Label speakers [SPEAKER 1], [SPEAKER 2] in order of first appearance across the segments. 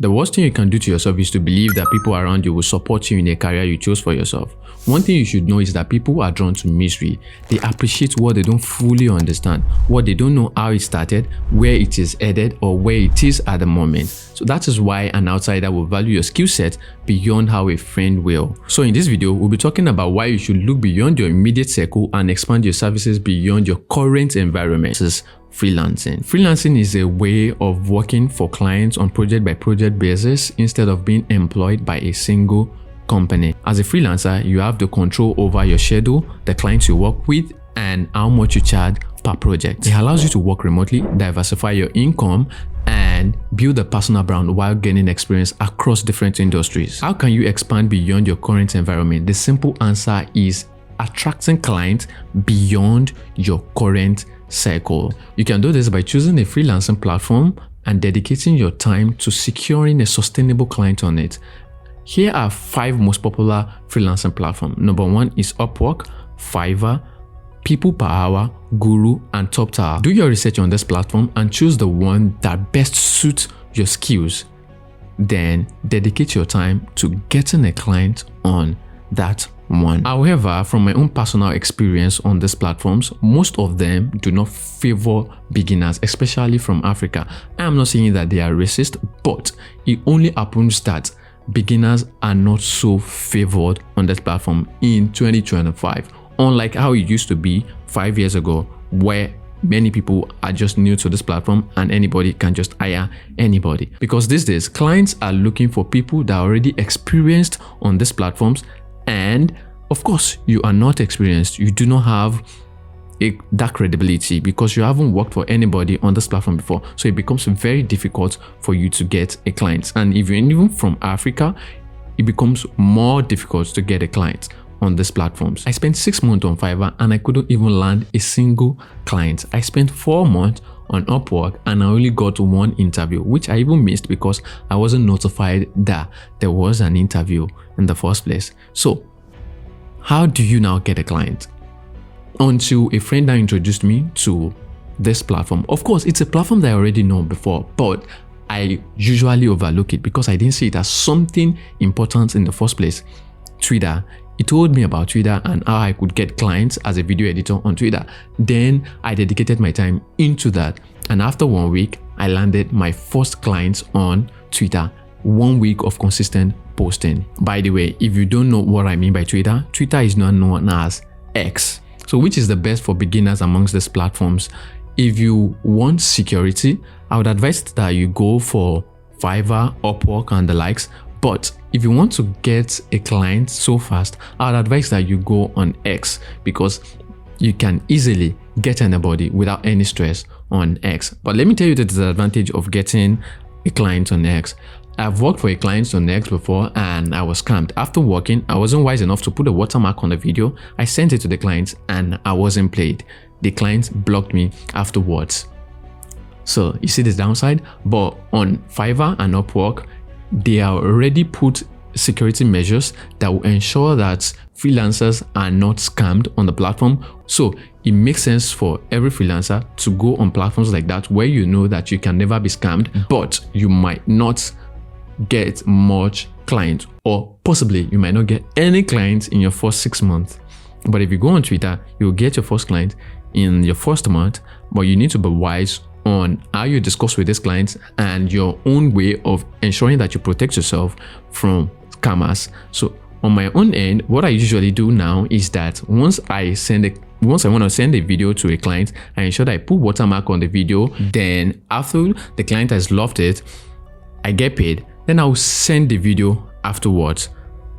[SPEAKER 1] The worst thing you can do to yourself is to believe that people around you will support you in a career you chose for yourself. One thing you should know is that people are drawn to mystery. They appreciate what they don't fully understand, what they don't know how it started, where it is headed, or where it is at the moment. So that is why an outsider will value your skill set beyond how a friend will. So in this video, we'll be talking about why you should look beyond your immediate circle and expand your services beyond your current environment. This is freelancing. Freelancing is a way of working for clients on project-by-project basis instead of being employed by a single company. As a freelancer, you have the control over your schedule, the clients you work with, and how much you charge per project. It allows you to work remotely, diversify your income, and build a personal brand while gaining experience across different industries. How can you expand beyond your current environment? The simple answer is attracting clients beyond your current cycle. You can do this by choosing a freelancing platform and dedicating your time to securing a sustainable client on it. Here are 5 most popular freelancing platforms. Number 1 is Upwork, Fiverr, People Per Hour, Guru, and Top Tower. Do your research on this platform and choose the one that best suits your skills. Then dedicate your time to getting a client on that one. However, from my own personal experience on these platforms, most of them do not favor beginners, especially from Africa. I am not saying that they are racist, but it only happens that beginners are not so favored on that platform in 2025, unlike how it used to be 5 years ago, where many people are just new to this platform and anybody can just hire anybody. Because these days, clients are looking for people that are already experienced on these platforms. And of course, you are not experienced. You do not have that credibility because you haven't worked for anybody on this platform before. So it becomes very difficult for you to get a client. And if you're even from Africa, it becomes more difficult to get a client on these platforms. I spent 6 months on Fiverr and I couldn't even land a single client. I spent 4 months on Upwork and I only got 1 interview, which I even missed because I wasn't notified that there was an interview in the first place. So how do you now get a client? Until a friend now introduced me to this platform. Of course, it's a platform that I already know before, but I usually overlook it because I didn't see it as something important in the first place. Twitter. It told me about Twitter and how I could get clients as a video editor on Twitter. Then I dedicated my time into that. And after 1 week, I landed my first clients on Twitter. 1 week of consistent posting. By the way, if you don't know what I mean by Twitter, Twitter is now known as X. So which is the best for beginners amongst these platforms? If you want security, I would advise that you go for Fiverr, Upwork, and the likes. But if you want to get a client so fast, I'd advise that you go on X because you can easily get anybody without any stress on X. But let me tell you the disadvantage of getting a client on X. I've worked for a client on X before and I was scammed. After working, I wasn't wise enough to put a watermark on the video. I sent it to the client and I wasn't paid. The client blocked me afterwards. So you see the downside, but on Fiverr and Upwork, they are already put security measures that will ensure that freelancers are not scammed on the platform. So it makes sense for every freelancer to go on platforms like that where you know that you can never be scammed, but you might not get much clients, or possibly you might not get any clients in your first 6 months. But if you go on Twitter, you'll get your first client in your first month, but you need to be wise on how you discuss with these clients and your own way of ensuring that you protect yourself from scammers. So on my own end, what I usually do now is that once I want to send a video to a client, I ensure that I put watermark on the video. Then after the client has loved it, I get paid. Then I'll send the video afterwards.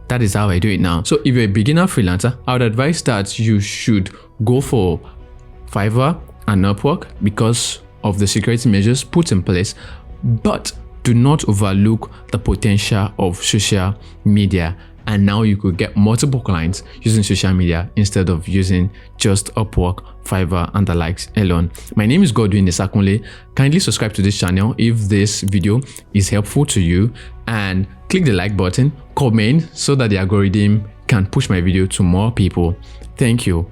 [SPEAKER 1] That is how I do it now. So if you're a beginner freelancer, I would advise that you should go for Fiverr and Upwork because of the security measures put in place, but do not overlook the potential of social media. And now you could get multiple clients using social media instead of using just Upwork, Fiverr, and the likes alone. My name is Godwin Desakunle. Kindly subscribe to this channel if this video is helpful to you, and click the like button, comment so that the algorithm can push my video to more people. Thank you.